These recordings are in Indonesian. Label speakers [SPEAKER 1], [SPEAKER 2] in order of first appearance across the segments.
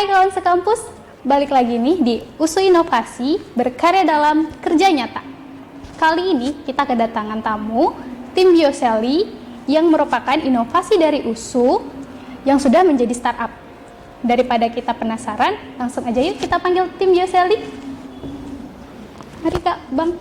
[SPEAKER 1] Hai kawan sekampus, balik lagi nih di USU Inovasi berkarya dalam kerja nyata. Kali ini kita kedatangan tamu tim Bioseli yang merupakan inovasi dari USU yang sudah menjadi startup. Daripada kita penasaran, langsung aja yuk kita panggil tim Bioseli. Mari Kak, Bang.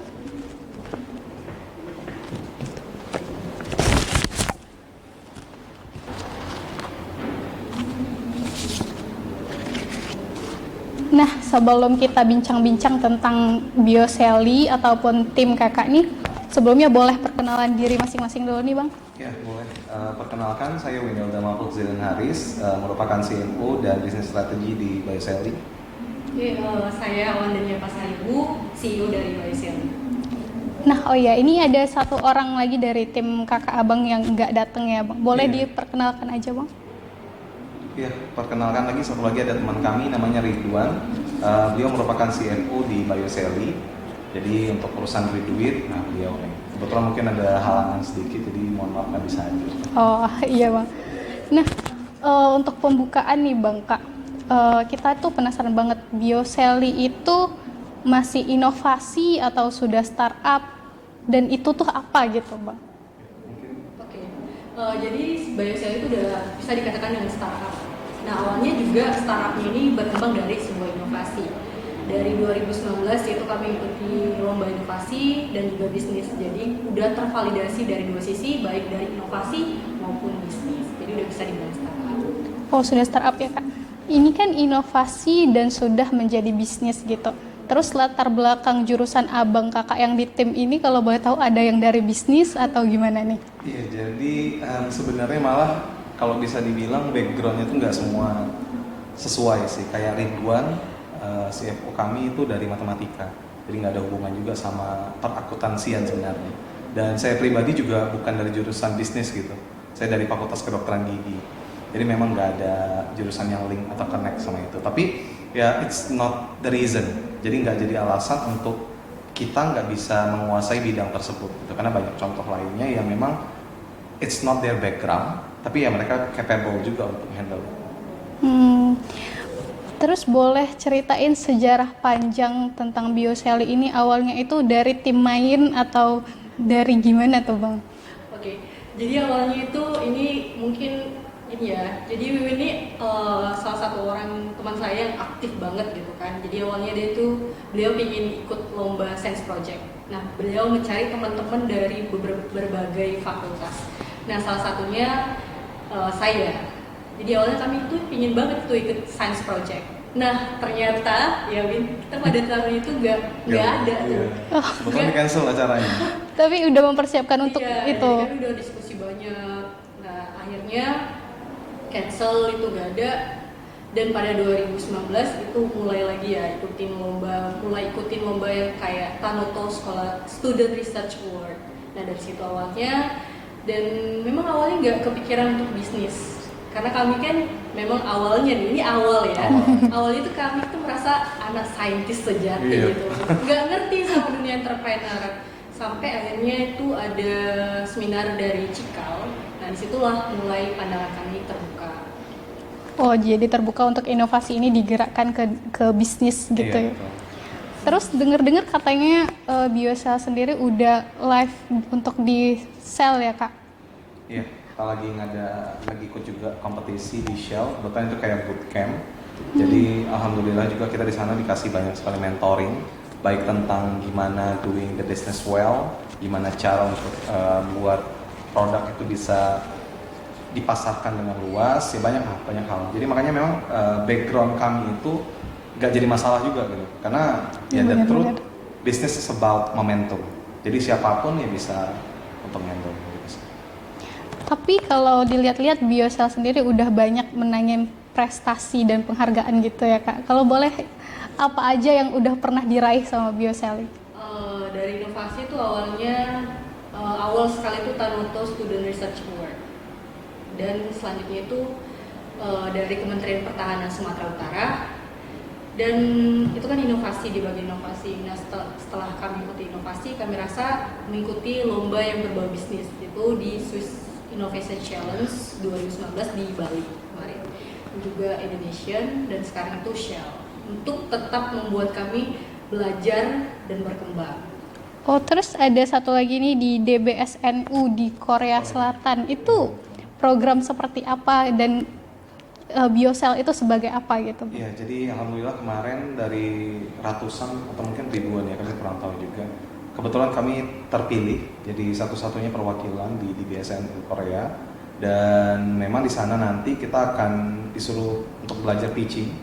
[SPEAKER 1] Nah, sebelum kita bincang-bincang tentang Bioseli ataupun tim kakak nih, sebelumnya boleh perkenalan diri masing-masing dulu nih Bang?
[SPEAKER 2] Ya, boleh. Perkenalkan, saya Winelda Mahfud Zidan Haris, merupakan CMO dan Business Strategy di Bioseli.
[SPEAKER 3] Saya Wandania Pasaribu, CEO dari Bioseli.
[SPEAKER 1] Nah, oh ya, ini ada satu orang lagi dari tim kakak abang yang nggak datang ya Bang. Boleh diperkenalkan aja Bang?
[SPEAKER 2] Ya, perkenalkan lagi satu lagi ada teman kami namanya Ridwan. Beliau merupakan CFO di Bioseli. Jadi untuk urusan duit, nah beliau kebetulan mungkin ada halangan sedikit, jadi mohon maaf nggak bisa hadir.
[SPEAKER 1] Oh iya Bang. Nah, untuk pembukaan nih Bang Kak, kita tuh penasaran banget Bioseli itu masih inovasi atau sudah startup dan itu tuh apa gitu Bang?
[SPEAKER 3] Jadi Bioseli itu udah bisa dikatakan dengan startup. Nah awalnya juga startupnya ini berkembang dari sebuah inovasi. Dari 2019 yaitu kami ikuti lomba inovasi dan juga bisnis. Jadi udah tervalidasi dari dua sisi, baik dari inovasi maupun bisnis. Jadi udah bisa dibilang startup.
[SPEAKER 1] Oh sudah startup ya Kak. Ini kan inovasi dan sudah menjadi bisnis gitu. Terus latar belakang jurusan abang kakak yang di tim ini kalau boleh tahu ada yang dari bisnis atau gimana nih?
[SPEAKER 2] Iya, jadi sebenarnya malah kalau bisa dibilang backgroundnya itu nggak semua sesuai sih. Kayak Ridwan, CFO kami itu dari matematika, jadi nggak ada hubungan juga sama perakuntansian sebenarnya. Dan saya pribadi juga bukan dari jurusan bisnis gitu. Saya dari Fakultas Kedokteran Gigi. Jadi memang nggak ada jurusan yang link atau connect sama itu. Tapi ya it's not the reason. Jadi nggak jadi alasan untuk kita nggak bisa menguasai bidang tersebut. Gitu. Karena banyak contoh lainnya yang memang it's not their background, tapi ya mereka capable juga untuk handle.
[SPEAKER 1] Terus boleh ceritain sejarah panjang tentang Bioseli ini awalnya itu dari tim main atau dari gimana tuh Bang?
[SPEAKER 3] Oke, jadi awalnya itu ini mungkin ini ya, jadi Wiwin ini salah satu orang teman saya yang aktif banget gitu kan. Jadi awalnya beliau ingin ikut lomba Science Project. Nah beliau mencari teman-teman dari berbagai fakultas. Nah salah satunya saya. Jadi awalnya kami tuh ingin banget tuh ikut Science Project. Nah ternyata ya Win, kita pada tahun itu nggak ada tuh.
[SPEAKER 2] Sebetulnya di cancel acaranya.
[SPEAKER 1] Tapi udah mempersiapkan untuk
[SPEAKER 3] iya,
[SPEAKER 1] itu.
[SPEAKER 3] Jadi kan udah diskusi banyak. Nah akhirnya cancel itu gak ada. Dan pada 2019 itu mulai lagi ya mulai ikutin lomba yang kayak Tanoto Sekolah Student Research Award. Nah dari situ awalnya, dan memang awalnya nggak kepikiran untuk bisnis karena kami kan memang awalnya ini awal ya awalnya itu kami tuh merasa anak saintis sejati gitu, nggak ngerti sama dunia entrepreneur sampai akhirnya itu ada seminar dari Cikal. Nah disitulah mulai pandangan kami terbuka.
[SPEAKER 1] Oh jadi terbuka untuk inovasi ini digerakkan ke bisnis gitu ya. Terus dengar-dengar katanya Biosel sendiri udah live untuk di Shell ya Kak?
[SPEAKER 2] Iya, kita lagi ikut juga kompetisi di Shell, bahkan itu kayak bootcamp. Jadi alhamdulillah juga kita di sana dikasih banyak sekali mentoring, baik tentang gimana doing the business well, gimana cara untuk buat produk itu bisa dipasarkan dengan luas, ya banyak hal. Jadi makanya memang background kami itu gak jadi masalah juga gitu, karena ya the truth, business is about momentum. Jadi siapapun ya bisa untuk handle.
[SPEAKER 1] Tapi kalau dilihat-lihat Biosel sendiri udah banyak menangin prestasi dan penghargaan gitu ya Kak. Kalau boleh apa aja yang udah pernah diraih sama Bioseli?
[SPEAKER 3] Dari inovasi itu awalnya awal sekali itu Tanoto Student Research Award. Dan selanjutnya itu dari Kementerian Pertahanan Sumatera Utara. Dan itu kan inovasi, di bagian inovasi. Nah setelah kami ikuti inovasi, kami rasa mengikuti lomba yang berbau bisnis itu di Swiss Innovation Challenge 2019 di Bali kemarin, juga Indonesian, dan sekarang itu Shell, untuk tetap membuat kami belajar dan berkembang.
[SPEAKER 1] Oh, terus ada satu lagi nih di DBSNU di Korea Selatan. Itu program seperti apa dan Biosel itu sebagai apa gitu?
[SPEAKER 2] Iya, jadi alhamdulillah kemarin dari ratusan atau mungkin ribuan ya, kami kurang tahu juga. Kebetulan kami terpilih jadi satu-satunya perwakilan di BSN Korea, dan memang di sana nanti kita akan disuruh untuk belajar pitching,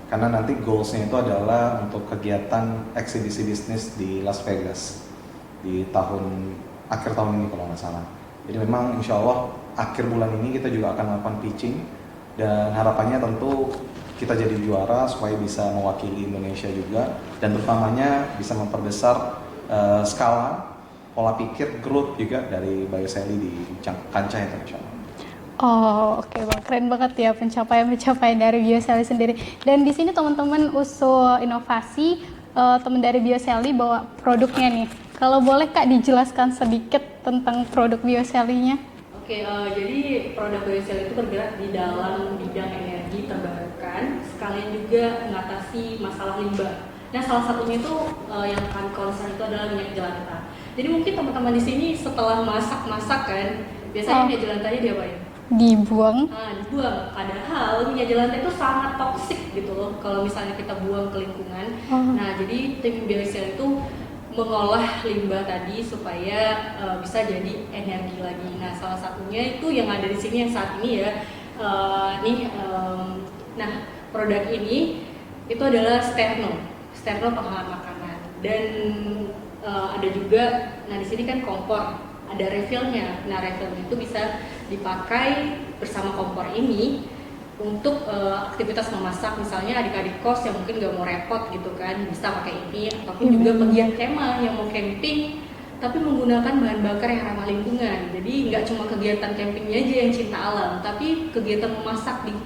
[SPEAKER 2] karena nanti goalsnya itu adalah untuk kegiatan eksibisi bisnis di Las Vegas di akhir tahun ini kalau nggak salah. Jadi memang insya Allah akhir bulan ini kita juga akan melakukan pitching, dan harapannya tentu kita jadi juara supaya bisa mewakili Indonesia juga, dan terutamanya bisa memperbesar skala pola pikir growth juga dari Bioseli di kancah internasional.
[SPEAKER 1] Oh, oke Bang, keren banget ya pencapaian dari Bioseli sendiri. Dan di sini teman-teman usul inovasi, teman dari Bioseli bawa produknya nih. Kalau boleh Kak dijelaskan sedikit tentang produk Bioselinya?
[SPEAKER 3] Oke, jadi produk Biosel itu bergerak di dalam bidang energi terbarukan, sekalian juga mengatasi masalah limbah. Nah, salah satunya itu yang kami concern itu adalah minyak jelantah. Jadi mungkin teman-teman di sini setelah masak kan, biasanya minyak jelantahnya diapain?
[SPEAKER 1] Dibuang.
[SPEAKER 3] Nah, dibuang. Padahal minyak jelantah itu sangat toksik gitu loh kalau misalnya kita buang ke lingkungan. Nah, jadi tim Biosel itu mengolah limbah tadi supaya bisa jadi energi lagi. Nah, salah satunya itu yang ada di sini yang saat ini ya. Nah, produk ini itu adalah sterno penghangat makanan, dan ada juga, nah di sini kan kompor, ada refillnya. Nah, refillnya itu bisa dipakai bersama kompor ini untuk aktivitas memasak, misalnya adik-adik kos yang mungkin nggak mau repot gitu kan, bisa pakai ini, ataupun juga pegiat kemah yang mau camping tapi menggunakan bahan bakar yang ramah lingkungan. Jadi nggak cuma kegiatan campingnya aja yang cinta alam, tapi kegiatan memasak di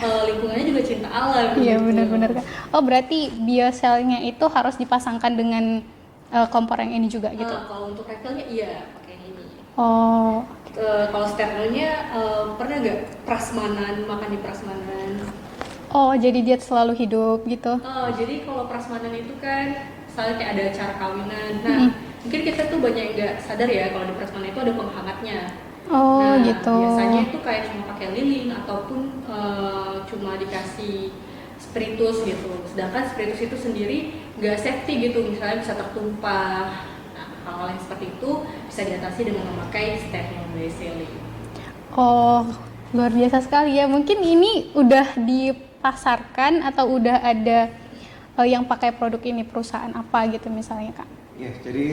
[SPEAKER 3] lingkungannya juga cinta alam.
[SPEAKER 1] Iya,
[SPEAKER 3] gitu.
[SPEAKER 1] benar-benar. Oh, berarti bioselnya itu harus dipasangkan dengan kompor yang ini juga gitu?
[SPEAKER 3] Kalau untuk refillnya iya pakai ini.
[SPEAKER 1] Oh.
[SPEAKER 3] Kalau sternonya pernah nggak prasmanan, makan di prasmanan?
[SPEAKER 1] Oh, jadi dia selalu hidup gitu?
[SPEAKER 3] Jadi kalau prasmanan itu kan misalnya kayak ada acara kawinan. Nah, mungkin kita tuh banyak yang nggak sadar ya kalau di prasmanan itu ada penghangatnya.
[SPEAKER 1] Oh,
[SPEAKER 3] nah,
[SPEAKER 1] gitu.
[SPEAKER 3] Biasanya itu kayak cuma pakai lilin ataupun cuma dikasih spiritus gitu. Sedangkan spiritus itu sendiri nggak safety gitu, misalnya bisa tertumpah. Nah, hal-hal yang seperti itu bisa diatasi dengan memakai sterno Bioseli.
[SPEAKER 1] Oh, luar biasa sekali ya. Mungkin ini udah dipasarkan atau udah ada yang pakai produk ini, perusahaan apa gitu misalnya Kak?
[SPEAKER 2] Iya, jadi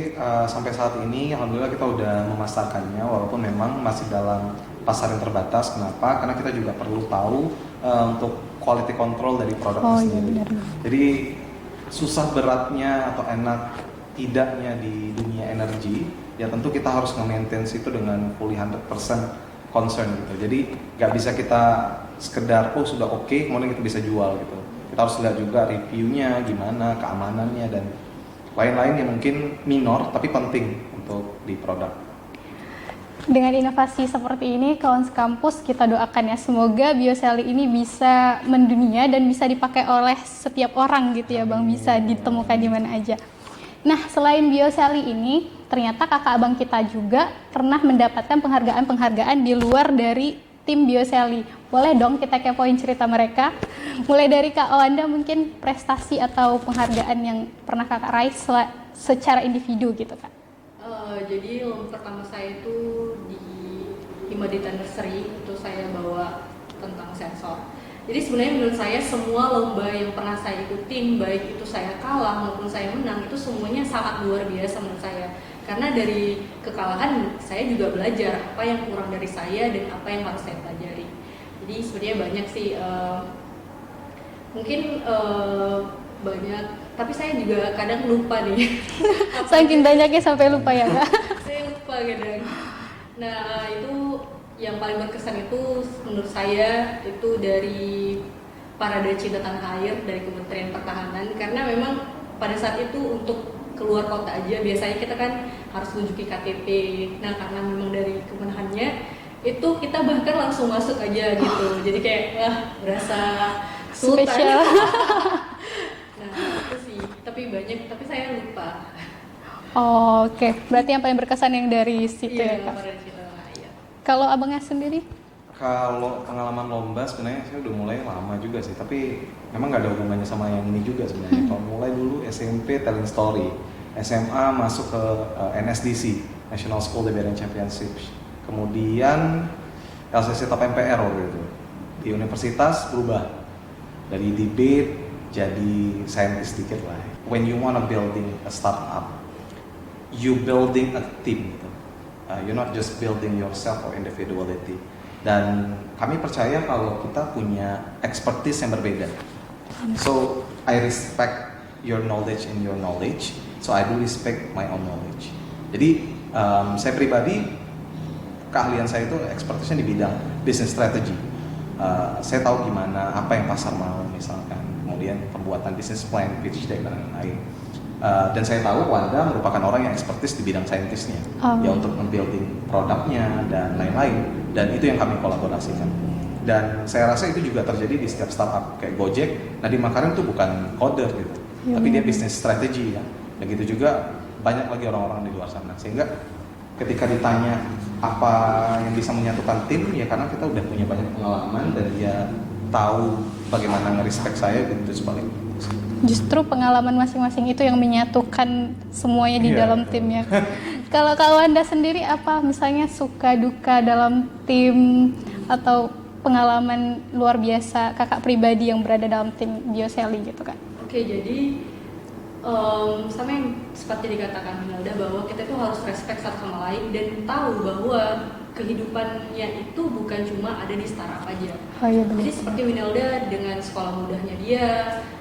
[SPEAKER 2] sampai saat ini alhamdulillah kita udah memasarkannya, walaupun memang masih dalam pasar yang terbatas. Kenapa? Karena kita juga perlu tahu untuk quality control dari produk sendiri.
[SPEAKER 1] Iya,
[SPEAKER 2] jadi susah beratnya atau enak tidaknya di dunia energi, ya tentu kita harus nge-maintain itu dengan fully 100% concern gitu. Jadi nggak bisa kita sekedar sudah oke, kemudian kita bisa jual gitu. Kita harus lihat juga reviewnya gimana, keamanannya, dan lain-lain yang mungkin minor tapi penting untuk di produk.
[SPEAKER 1] Dengan inovasi seperti ini, kawan sekampus kita doakan ya, semoga Bioseli ini bisa mendunia dan bisa dipakai oleh setiap orang gitu ya Bang, bisa ditemukan di mana aja. Nah, selain Bioseli ini, ternyata kakak abang kita juga pernah mendapatkan penghargaan-penghargaan di luar dari tim Bioseli. Boleh dong kita kepoin cerita mereka? Mulai dari Kak Owanda, mungkin prestasi atau penghargaan yang pernah kakak raih secara individu gitu Kak.
[SPEAKER 3] Jadi lomba pertama saya itu di Himadita Nursery, itu saya bawa tentang sensor. Jadi sebenarnya menurut saya semua lomba yang pernah saya ikutin, baik itu saya kalah maupun saya menang, itu semuanya sangat luar biasa menurut saya. Karena dari kekalahan saya juga belajar apa yang kurang dari saya dan apa yang harus saya pelajari. Jadi sebenarnya banyak sih, mungkin banyak, tapi saya juga kadang lupa nih.
[SPEAKER 1] Saking banyaknya sampai lupa ya Kak?
[SPEAKER 3] Saya lupa kadang. Nah, itu yang paling berkesan itu menurut saya itu dari Parade Cinta Tanah Air dari Kementerian Pertahanan, karena memang pada saat itu untuk keluar kota aja biasanya kita kan harus tunjukin KTP. Nah, karena memang dari Kemenhannya itu kita bahkan langsung masuk aja gitu. Jadi kayak berasa sultan.
[SPEAKER 1] Spesial.
[SPEAKER 3] Nah itu sih, tapi saya lupa.
[SPEAKER 1] Oh, oke. Berarti yang paling berkesan yang dari situ ya, Kak?
[SPEAKER 3] Dari situ lah, iya.
[SPEAKER 1] Kalau abangnya sendiri?
[SPEAKER 2] Kalau pengalaman lomba sebenarnya saya udah mulai lama juga sih, tapi memang nggak ada hubungannya sama yang ini juga sebenarnya. Kalau mulai dulu SMP Telling Story, SMA masuk ke NSDC, National School Debating Championship. Kemudian LCC Top MPR waktu itu. Di universitas berubah dari debate jadi scientist dikit lah. When you wanna building a startup, you building a team gitu. You're not just building yourself or individuality. Dan kami percaya kalau kita punya expertise yang berbeda. So I respect your knowledge in your knowledge. So I do respect my own knowledge. Jadi saya pribadi keahlian saya itu expertise-nya di bidang business strategy. Saya tahu gimana apa yang pasar mau misalkan, kemudian pembuatan business plan, pitch deck dan lain-lain. Dan saya tahu Wanda merupakan orang yang expertise di bidang saintisnya, ya untuk membuilding produknya dan lain-lain. Dan itu yang kami kolaborasikan. Dan saya rasa itu juga terjadi di setiap startup kayak Gojek. Nadiem Makarim itu bukan coder gitu, tapi dia business strategy ya. Dan gitu juga banyak lagi orang-orang di luar sana. Sehingga ketika ditanya apa yang bisa menyatukan tim, ya karena kita udah punya banyak pengalaman dan dia tahu bagaimana nge-respect saya gitu sebaliknya.
[SPEAKER 1] Justru pengalaman masing-masing itu yang menyatukan semuanya di dalam timnya. Kalau Kak Wanda sendiri apa misalnya suka duka dalam tim atau pengalaman luar biasa kakak pribadi yang berada dalam tim Bioseli gitu Kak?
[SPEAKER 3] Oke, jadi sama yang seperti dikatakan Winelda bahwa kita itu harus respect satu sama lain dan tahu bahwa kehidupannya itu bukan cuma ada di startup aja.
[SPEAKER 1] Oh, iya benar.
[SPEAKER 3] Jadi seperti Winelda dengan sekolah mudahnya dia,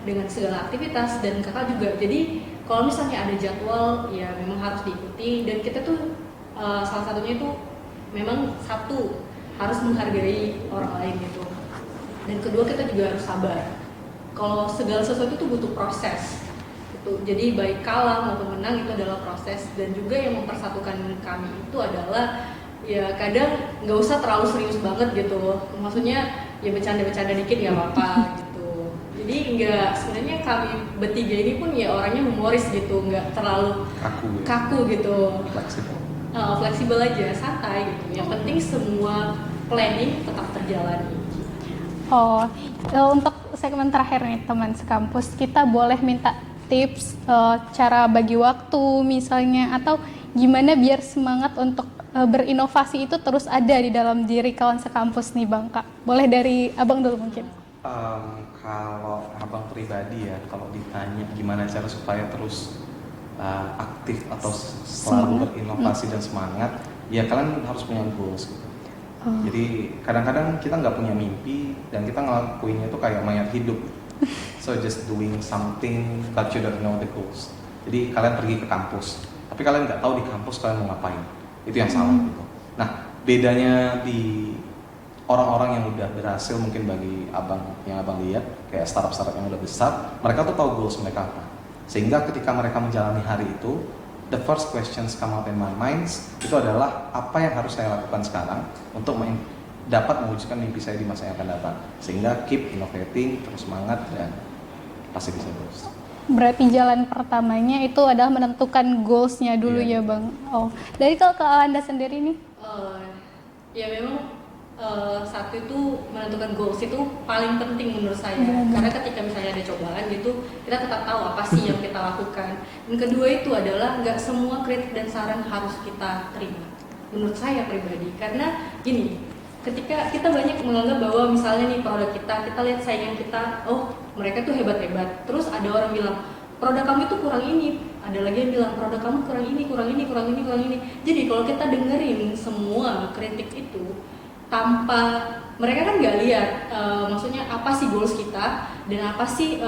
[SPEAKER 3] dengan segala aktivitas dan kakak juga. Jadi kalau misalnya ada jadwal ya memang harus diikuti dan kita tuh salah satunya itu memang satu harus menghargai orang lain gitu. Dan kedua kita juga harus sabar. Kalau segala sesuatu itu butuh proses. Gitu. Jadi baik kalah maupun menang itu adalah proses dan juga yang mempersatukan kami itu adalah ya kadang nggak usah terlalu serius banget gitu, maksudnya ya bercanda-bercanda dikit nggak apa-apa gitu. Jadi nggak, sebenarnya kami bertiga ini pun ya orangnya humoris gitu, nggak terlalu kaku gitu, fleksibel aja, santai gitu. Yang penting semua planning tetap terjalani.
[SPEAKER 1] Oh, untuk segmen terakhir nih teman sekampus, kita boleh minta tips cara bagi waktu misalnya atau gimana biar semangat untuk berinovasi itu terus ada di dalam diri kawan sekampus nih Bang Kak. Boleh dari Abang dulu mungkin.
[SPEAKER 2] Kalau Abang pribadi ya, kalau ditanya gimana cara supaya terus aktif atau selalu berinovasi dan semangat, ya kalian harus punya goals gitu. Jadi kadang-kadang kita nggak punya mimpi dan kita ngelakuinnya itu kayak mayat hidup. So just doing something but you don't know the goals. Jadi kalian pergi ke kampus, tapi kalian nggak tahu di kampus kalian mau ngapain. Itu yang salah gitu. Nah, bedanya di orang-orang yang udah berhasil mungkin bagi abang yang abang lihat kayak startup-startup yang udah besar, mereka tuh tahu goals mereka apa. Sehingga ketika mereka menjalani hari itu, the first questions come up in my mind itu adalah apa yang harus saya lakukan sekarang untuk dapat mewujudkan mimpi saya di masa yang akan datang. Sehingga keep innovating, terus semangat dan pasti bisa terus.
[SPEAKER 1] Berarti jalan pertamanya itu adalah menentukan goals-nya dulu ya Bang. Oh, dari kalau ke Anda sendiri nih?
[SPEAKER 3] Ya memang satu itu menentukan goals itu paling penting menurut saya. Karena ketika misalnya ada cobaan gitu, kita tetap tahu apa sih yang kita lakukan. Dan kedua itu adalah nggak semua kritik dan saran harus kita terima. Menurut saya pribadi, karena gini, ketika kita banyak menganggap bahwa misalnya nih produk kita lihat saingan kita, oh mereka tuh hebat-hebat. Terus ada orang bilang, produk kamu itu kurang ini. Ada lagi yang bilang, produk kamu kurang ini, kurang ini, kurang ini, kurang ini. Jadi kalau kita dengerin semua kritik itu, tanpa, mereka kan nggak lihat, maksudnya apa sih goals kita, dan apa sih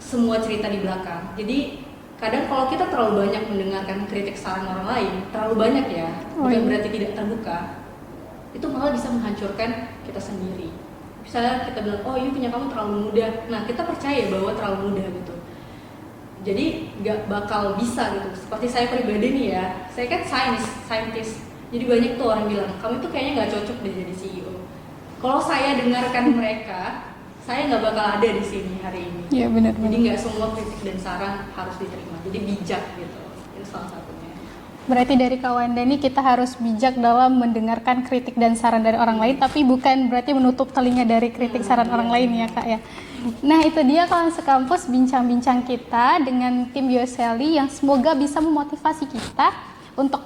[SPEAKER 3] semua cerita di belakang. Jadi kadang kalau kita terlalu banyak mendengarkan kritik saran orang lain, terlalu banyak ya, bukan berarti tidak terbuka, itu malah bisa menghancurkan kita sendiri. Misalnya kita bilang, oh ini punya kamu terlalu mudah, nah kita percaya bahwa terlalu mudah gitu, jadi nggak bakal bisa gitu. Seperti saya pribadi nih ya, saya kan scientist, Jadi banyak tuh orang bilang, kamu tuh kayaknya nggak cocok deh jadi CEO. Kalau saya dengarkan mereka, saya nggak bakal ada di sini hari ini.
[SPEAKER 1] Iya benar.
[SPEAKER 3] Jadi nggak semua kritik dan saran harus diterima. Jadi bijak gitu. Itu salah satunya.
[SPEAKER 1] Berarti dari Kak Wanda nih kita harus bijak dalam mendengarkan kritik dan saran dari orang lain, tapi bukan berarti menutup telinga dari kritik saran orang lain ya Kak ya. Nah itu dia kawan sekampus bincang-bincang kita dengan tim Bioseli yang semoga bisa memotivasi kita untuk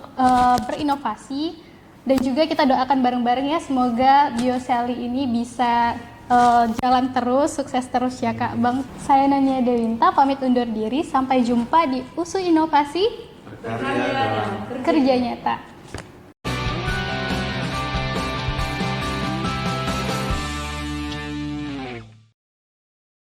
[SPEAKER 1] berinovasi, dan juga kita doakan bareng-bareng ya semoga Bioseli ini bisa jalan terus, sukses terus ya Kak Bang. Saya Nania Dewinta pamit undur diri, sampai jumpa di USU Inovasi
[SPEAKER 2] Berkarya dalam
[SPEAKER 1] Kerja Nyata.